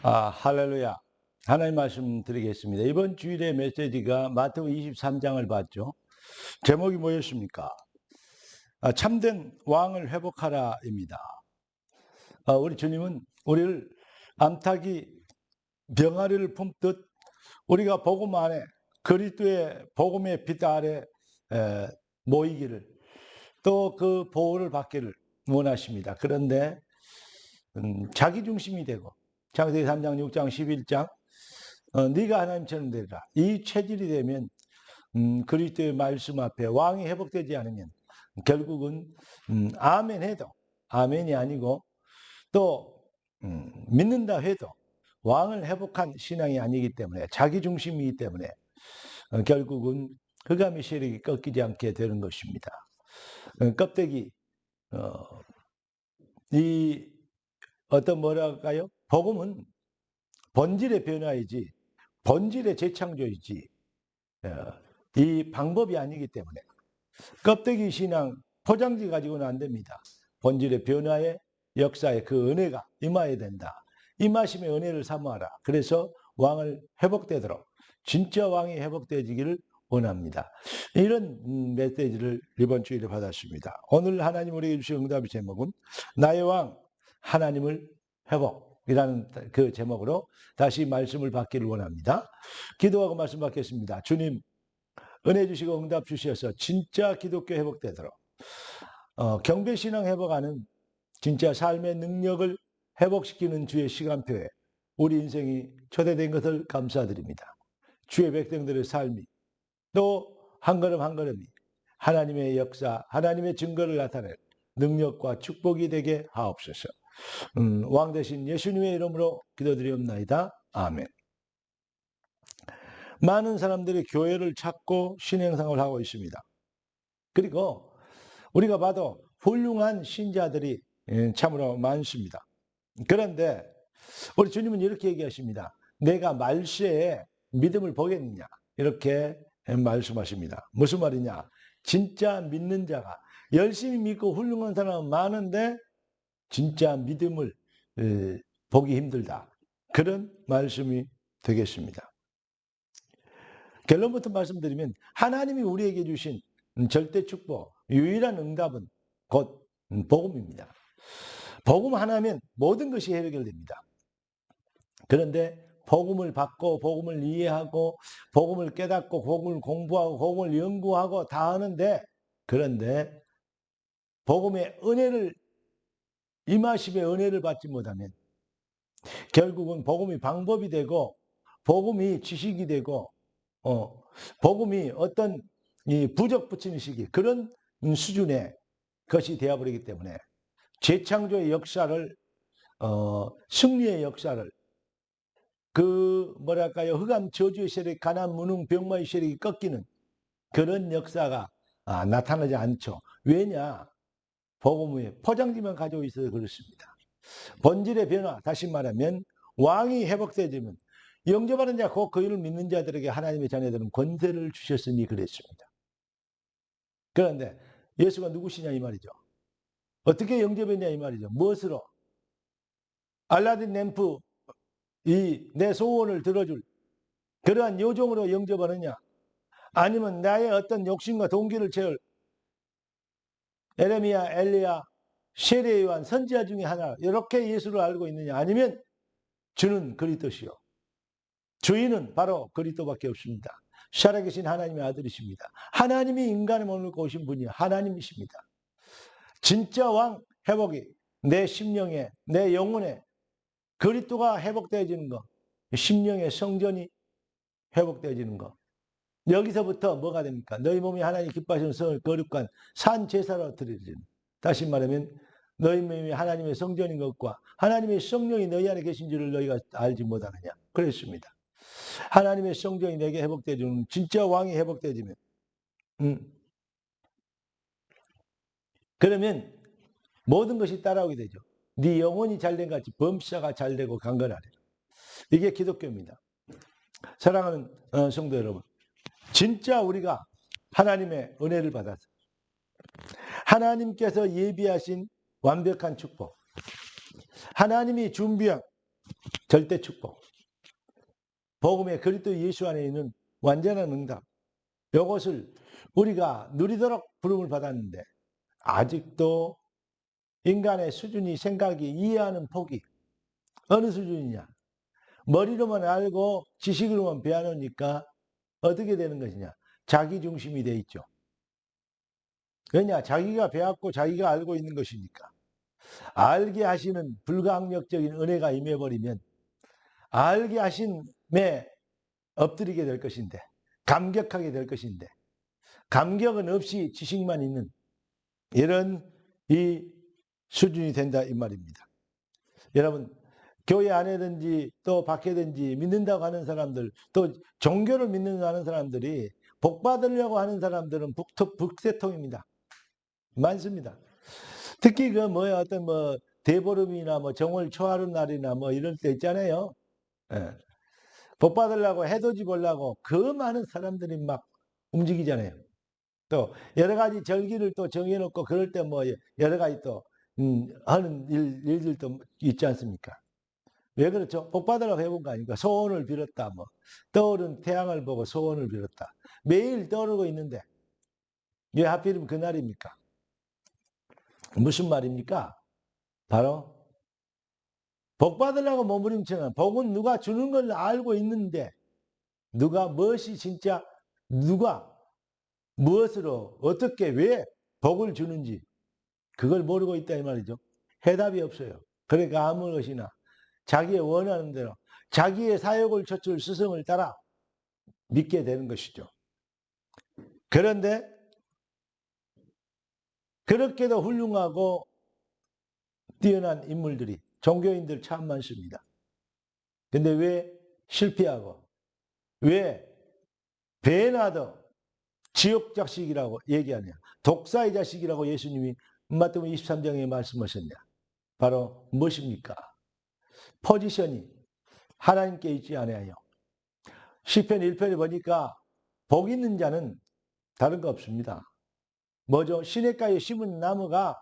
할렐루야. 하나님 말씀 드리겠습니다. 이번 주일의 메시지가 마태복음 23장을 봤죠. 제목이 뭐였습니까? 참된 왕을 회복하라입니다. 우리 주님은 우리를 암탉이 병아리를 품듯 우리가 복음 안에 그리스도의 복음의 빛 아래 모이기를, 또 그 보호를 받기를 원하십니다. 그런데 자기 중심이 되고, 창세기 3장, 6장, 11장 네가 하나님처럼 되리라, 이 체질이 되면 그리스도의 말씀 앞에 왕이 회복되지 않으면 결국은 아멘 해도 아멘이 아니고, 또 믿는다 해도 왕을 회복한 신앙이 아니기 때문에, 자기 중심이기 때문에 결국은 흑암의 세력이 꺾이지 않게 되는 것입니다. 껍데기, 이 어떤 뭐랄까요? 복음은 본질의 변화이지 본질의 재창조이지 이 방법이 아니기 때문에 껍데기 신앙, 포장지 가지고는 안 됩니다. 본질의 변화의 역사에 그 은혜가 임해야 된다. 임하심의 은혜를 사모하라. 그래서 왕을 회복되도록, 진짜 왕이 회복되기를 원합니다. 이런 메시지를 이번 주일에 받았습니다. 오늘 하나님 우리에게 주신 응답의 제목은 나의 왕 하나님을 회복이라는 그 제목으로 다시 말씀을 받기를 원합니다. 기도하고 말씀 받겠습니다. 주님, 은혜 주시고 응답 주셔서 진짜 기독교 회복되도록, 경배신앙 회복하는 진짜 삶의 능력을 회복시키는 주의 시간표에 우리 인생이 초대된 것을 감사드립니다. 주의 백성들의 삶이 또 한 걸음 한 걸음이 하나님의 역사, 하나님의 증거를 나타낼 능력과 축복이 되게 하옵소서. 왕 대신 예수님의 이름으로 기도드리옵나이다. 아멘. 많은 사람들이 교회를 찾고 신앙생활을 하고 있습니다. 그리고 우리가 봐도 훌륭한 신자들이 참으로 많습니다. 그런데 우리 주님은 이렇게 얘기하십니다. 내가 말세에 믿음을 보겠느냐, 이렇게 말씀하십니다. 무슨 말이냐? 진짜 믿는 자가, 열심히 믿고 훌륭한 사람은 많은데 진짜 믿음을 보기 힘들다, 그런 말씀이 되겠습니다. 결론부터 말씀드리면 하나님이 우리에게 주신 절대 축복, 유일한 응답은 곧 복음입니다. 복음 하나면 모든 것이 해결됩니다. 그런데 복음을 받고, 복음을 이해하고, 복음을 깨닫고, 복음을 공부하고, 복음을 연구하고 다 하는데, 그런데 복음의 은혜를, 임하심의 은혜를 받지 못하면 결국은 복음이 방법이 되고, 복음이 지식이 되고, 복음이 어떤 이 부적 붙이는 시기, 그런 수준의 것이 되어버리기 때문에 재창조의 역사를, 승리의 역사를, 그 뭐랄까요, 흑암 저주의 세력, 가난 무능 병마의 세력이 꺾이는 그런 역사가 나타나지 않죠. 왜냐? 복음의 포장지만 가지고 있어서 그렇습니다. 본질의 변화, 다시 말하면 왕이 회복되지면 영접하는 자, 곧 그를 믿는 자들에게 하나님의 자녀들은 권세를 주셨으니 그랬습니다. 그런데 예수가 누구시냐 이 말이죠. 어떻게 영접했냐 이 말이죠. 무엇으로? 알라딘 램프, 내 소원을 들어줄 그러한 요정으로 영접하느냐, 아니면 나의 어떤 욕심과 동기를 채울 에레미야, 엘리야, 세례 요한, 선지자 중에 하나, 이렇게 예수를 알고 있느냐, 아니면 주는 그리스도시요, 주인은 바로 그리스도밖에 없습니다. 살아계신 하나님의 아들이십니다. 하나님이 인간의 몸을 입고 오신 분이 하나님이십니다. 진짜 왕 회복이 내 심령에, 내 영혼에 그리스도가 회복되어지는 것, 심령의 성전이 회복되어지는 것, 여기서부터 뭐가 됩니까? 너희 몸이 하나님 기뻐하시는 성을 거룩한 산 제사로 드려지는, 다시 말하면 너희 몸이 하나님의 성전인 것과 하나님의 성령이 너희 안에 계신 줄을 너희가 알지 못하느냐, 그랬습니다. 하나님의 성전이 내게 회복되어지는, 진짜 왕이 회복되어지면 그러면 모든 것이 따라오게 되죠. 네 영혼이 잘된 같이 범사가 잘되고 강건하리라. 이게 기독교입니다. 사랑하는 성도 여러분, 진짜 우리가 하나님의 은혜를 받아서 하나님께서 예비하신 완벽한 축복, 하나님이 준비한 절대 축복. 복음의 그리스도 예수 안에 있는 완전한 응답. 이것을 우리가 누리도록 부름을 받았는데 아직도 인간의 수준이 생각이 이해하는 폭이 어느 수준이냐. 머리로만 알고 지식으로만 배워놓으니까 어떻게 되는 것이냐. 자기 중심이 돼 있죠. 왜냐? 자기가 배웠고 자기가 알고 있는 것이니까. 알게 하시는 불가항력적인 은혜가 임해버리면 알게 하심에 엎드리게 될 것인데, 감격하게 될 것인데, 감격은 없이 지식만 있는 이런 이 수준이 된다 이 말입니다. 여러분, 교회 안에든지 또 밖에든지 믿는다고 하는 사람들, 또 종교를 믿는다고 하는 사람들이 복 받으려고 하는 사람들은 북새통입니다. 많습니다. 특히 그 뭐야 어떤 뭐 대보름이나 뭐 정월 초하루 날이나 뭐 이럴 때 있잖아요. 예. 복 받으려고 해돋이 보려고 그 많은 사람들이 막 움직이잖아요. 또 여러 가지 절기를 또 정해놓고 그럴 때 뭐 여러 가지 또 하는 일들도 있지 않습니까? 왜 그렇죠? 복 받으려고 해본 거 아닙니까? 소원을 빌었다 뭐 떠오른 태양을 보고 소원을 빌었다. 매일 떠오르고 있는데 왜 하필이면 그날입니까? 무슨 말입니까? 바로 복 받으려고 몸부림치는 복은 누가 주는 걸 알고 있는데 누가 무엇이 진짜 누가 무엇으로 어떻게 왜 복을 주는지 그걸 모르고 있다 이 말이죠. 해답이 없어요. 그러니까 아무 것이나 자기의 원하는 대로 자기의 사욕을 좇을 스승을 따라 믿게 되는 것이죠. 그런데 그렇게도 훌륭하고 뛰어난 인물들이 종교인들 참 많습니다. 근데 왜 실패하고 왜 배나 더 지옥 자식이라고 얘기하냐. 독사의 자식이라고 예수님이 마태복음 23장에 말씀하셨냐. 바로 무엇입니까? 포지션이 하나님께 있지 않아요. 시편 1편에 보니까 복 있는 자는 다른 거 없습니다. 뭐죠? 시냇가에 심은 나무가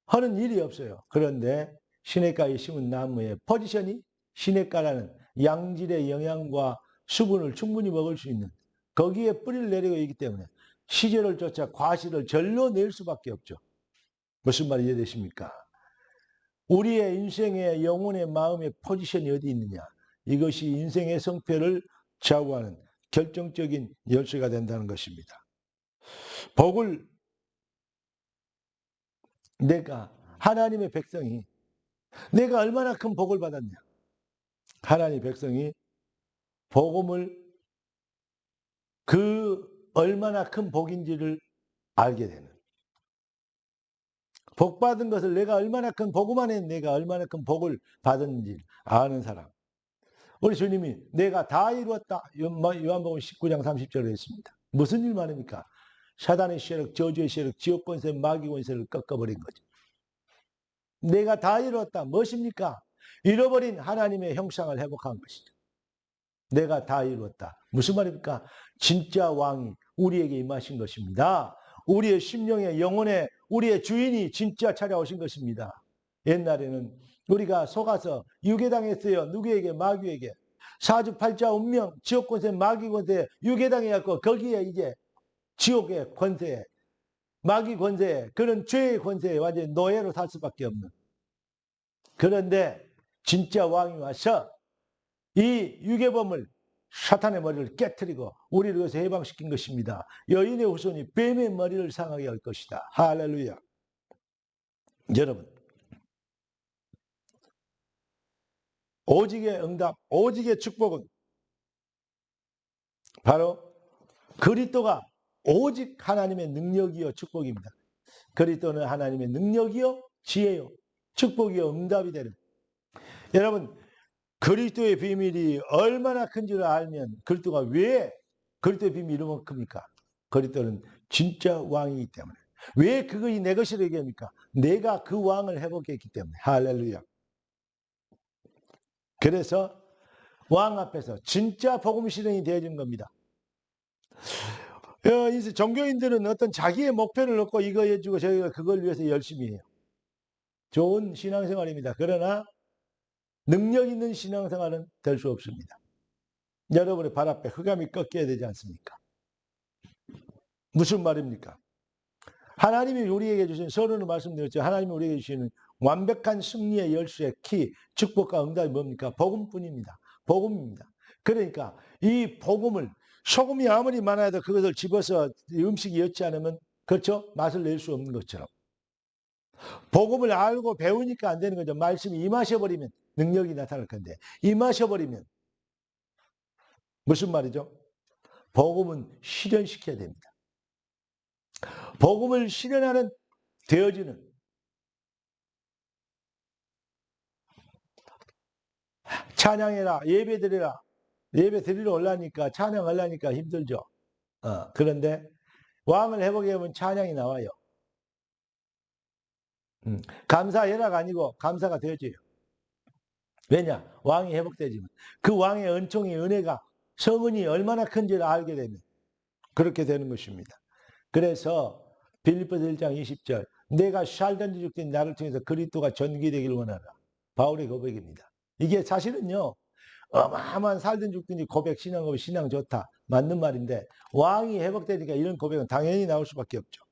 하는 일이 없어요. 그런데 시냇가에 심은 나무의 포지션이 시냇가라는 양질의 영양과 수분을 충분히 먹을 수 있는 거기에 뿌리를 내리고 있기 때문에 시절을 쫓아 과실을 절로 낼 수밖에 없죠. 무슨 말이 이해되십니까? 우리의 인생의 영혼의 마음의 포지션이 어디 있느냐. 이것이 인생의 성패를 좌우하는 결정적인 열쇠가 된다는 것입니다. 복을 내가 하나님의 백성이 내가 얼마나 큰 복을 받았냐. 하나님의 백성이 복음을 그 얼마나 큰 복인지를 알게 되는. 복 받은 것을 내가 얼마나 큰 복음 안에 내가 얼마나 큰 복을 받았는지 아는 사람. 우리 주님이 내가 다 이루었다. 요한복음 19장 30절에 했습니다. 무슨 일 말입니까? 사단의 세력, 저주의 세력, 지옥 권세, 마귀 권세를 꺾어버린 거죠. 내가 다 이루었다. 무엇입니까? 잃어버린 하나님의 형상을 회복한 것이죠. 내가 다 이루었다. 무슨 말입니까? 진짜 왕이 우리에게 임하신 것입니다. 우리의 심령의 영혼의 우리의 주인이 진짜 찾아오신 것입니다. 옛날에는 우리가 속아서 유괴당했어요. 누구에게? 마귀에게. 사주팔자 운명, 지옥권세, 마귀권세, 유괴당해갖고 거기에 이제 지옥의 권세, 마귀 권세, 그런 죄의 권세에 완전히 노예로 살 수밖에 없는. 그런데 진짜 왕이 와서 이 유괴범을 사탄의 머리를 깨트리고 우리를 위해서 해방시킨 것입니다. 여인의 후손이 뱀의 머리를 상하게 할 것이다. 할렐루야. 여러분, 오직의 응답, 오직의 축복은 바로 그리스도가 오직 하나님의 능력이요 축복입니다. 그리스도는 하나님의 능력이요 지혜요 축복이요 응답이 되는. 여러분, 그리스도의 비밀이 얼마나 큰지를 알면 그리스도가 왜 그리스도의 비밀이 이렇게 큽니까? 그리스도는 진짜 왕이기 때문에. 왜 그것이 내 것이라 얘기합니까? 내가 그 왕을 회복했기 때문에. 할렐루야. 그래서 왕 앞에서 진짜 복음 실현이 되어진 겁니다. 종교인들은 어떤 자기의 목표를 놓고 이거 해주고 저희가 그걸 위해서 열심히 해요. 좋은 신앙생활입니다. 그러나 능력 있는 신앙생활은 될 수 없습니다. 여러분의 발 앞에 흑암이 꺾여야 되지 않습니까? 무슨 말입니까? 하나님이 우리에게 주신, 서론을 말씀드렸죠. 하나님이 우리에게 주시는 완벽한 승리의 열쇠, 키, 축복과 응답이 뭡니까? 복음뿐입니다. 복음입니다. 그러니까 이 복음을, 소금이 아무리 많아도 그것을 집어서 음식이 였지 않으면, 그렇죠? 맛을 낼 수 없는 것처럼. 복음을 알고 배우니까 안 되는 거죠. 말씀이 임하셔버리면 능력이 나타날 건데, 임하셔버리면 무슨 말이죠? 복음은 실현시켜야 됩니다. 복음을 실현하는, 되어지는, 찬양해라, 예배 드리라. 예배 드리러 올라니까, 찬양하려니까 힘들죠. 그런데 왕을 회복하면 찬양이 나와요. 감사해라가 아니고 감사가 되어져요. 왜냐? 왕이 회복되지만 그 왕의 은총의 은혜가, 성은이 얼마나 큰지를 알게 되면 그렇게 되는 것입니다. 그래서 빌립보서 1장 20절, 내가 살든지 죽든지 나를 통해서 그리스도가 전개되길 원하라. 바울의 고백입니다. 이게 사실은요, 어마어마한 살든 죽든지 고백, 신앙 고백, 신앙 좋다, 맞는 말인데, 왕이 회복되니까 이런 고백은 당연히 나올 수밖에 없죠.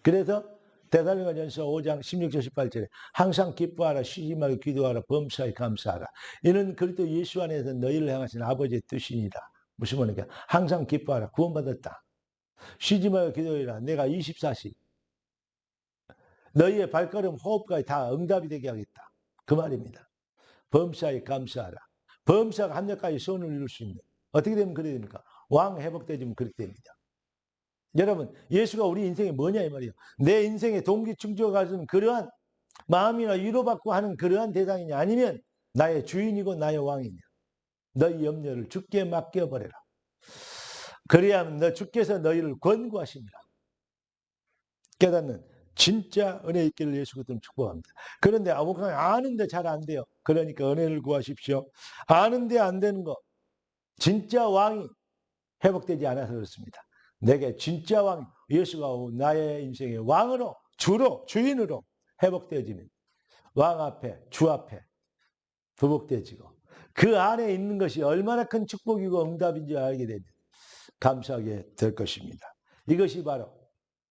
그래서 데살로니가전서 5장 16절 18절에 항상 기뻐하라, 쉬지 말고 기도하라, 범사에 감사하라. 이는 그리스도 예수 안에서 너희를 향하신 아버지의 뜻이니라. 무슨 말입니까? 항상 기뻐하라, 구원받았다. 쉬지 말고 기도해라. 내가 24시 너희의 발걸음, 호흡까지 다 응답이 되게 하겠다. 그 말입니다. 범사에 감사하라. 범사가 합력까지 선을 이룰 수 있는, 어떻게 되면 그래야 됩니까? 왕 회복되지면 그렇게 됩니다. 여러분, 예수가 우리 인생에 뭐냐 이 말이에요. 내 인생의 동기 충족을 가지는 그러한 마음이나 위로받고 하는 그러한 대상이냐, 아니면 나의 주인이고 나의 왕이냐. 너희 염려를 주께 맡겨버려라. 그래야만 주께서 너희를 권고하십니다. 깨닫는 진짜 은혜 있기를 예수 그리스도로 축복합니다. 그런데 아는데 잘 안 돼요. 그러니까 은혜를 구하십시오. 아는데 안 되는 거, 진짜 왕이 회복되지 않아서 그렇습니다. 내게 진짜 왕, 예수가 나의 인생의 왕으로, 주로, 주인으로 회복되어지면 왕 앞에, 주 앞에 회복되어지고, 그 안에 있는 것이 얼마나 큰 축복이고 응답인지 알게 되면 감사하게 될 것입니다. 이것이 바로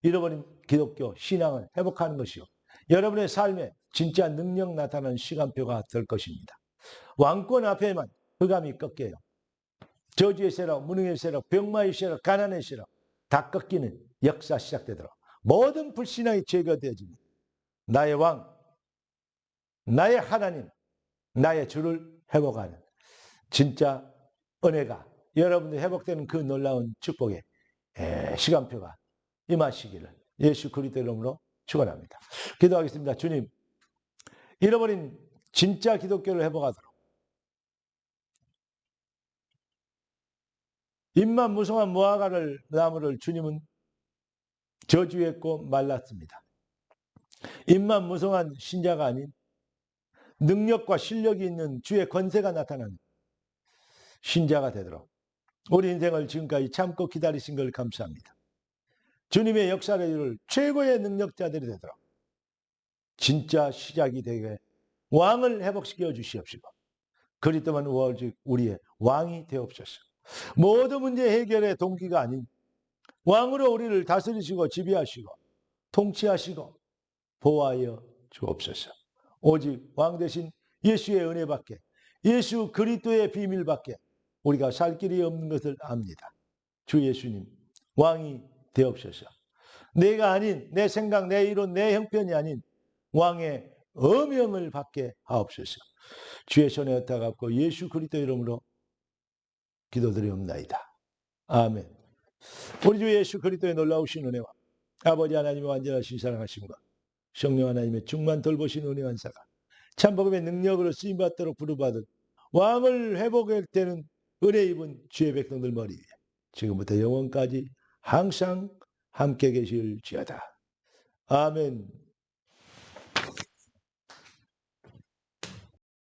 잃어버린 기독교 신앙을 회복하는 것이요, 여러분의 삶에 진짜 능력 나타나는 시간표가 될 것입니다. 왕권 앞에만 흑암이 꺾여요. 저주의 세력, 무능의 세력, 병마의 세력, 가난의 세력 다 꺾이는 역사 시작되도록 모든 불신앙이 제거되어지는 나의 왕, 나의 하나님, 나의 주를 회복하는 진짜 은혜가, 여러분들 회복되는 그 놀라운 축복의 시간표가 임하시기를 예수 그리스도 이름으로 축원합니다. 기도하겠습니다. 주님, 잃어버린 진짜 기독교를 회복하도록, 잎만 무성한 무화과를 나무를 주님은 저주했고 말랐습니다. 잎만 무성한 신자가 아닌 능력과 실력이 있는 주의 권세가 나타나는 신자가 되도록 우리 인생을 지금까지 참고 기다리신 걸 감사합니다. 주님의 역사를 이룰 최고의 능력자들이 되도록 진짜 시작이 되게 왕을 회복시켜 주시옵시고, 그리스도만 우리의 왕이 되옵소서. 모든 문제 해결의 동기가 아닌 왕으로 우리를 다스리시고 지배하시고 통치하시고 보호하여 주옵소서. 오직 왕 대신 예수의 은혜밖에, 예수 그리스도의 비밀밖에 우리가 살 길이 없는 것을 압니다. 주 예수님, 왕이 되옵소서. 내가 아닌 내 생각, 내 이론, 내 형편이 아닌 왕의 어명을 받게 하옵소서. 주의 손에 얹어갖고 예수 그리스도 이름으로 기도드리옵나이다. 아멘. 우리 주 예수 그리스도의 놀라우신 은혜와 아버지 하나님의 완전하신 사랑하심과 성령 하나님의 충만 돌보신 은혜 한사가 참복음의 능력으로 쓰임받도록 부르받은 왕을 회복할 때는 은혜 입은 주의 백성들 머리 위에 지금부터 영원까지 항상 함께 계실지어다. 아멘.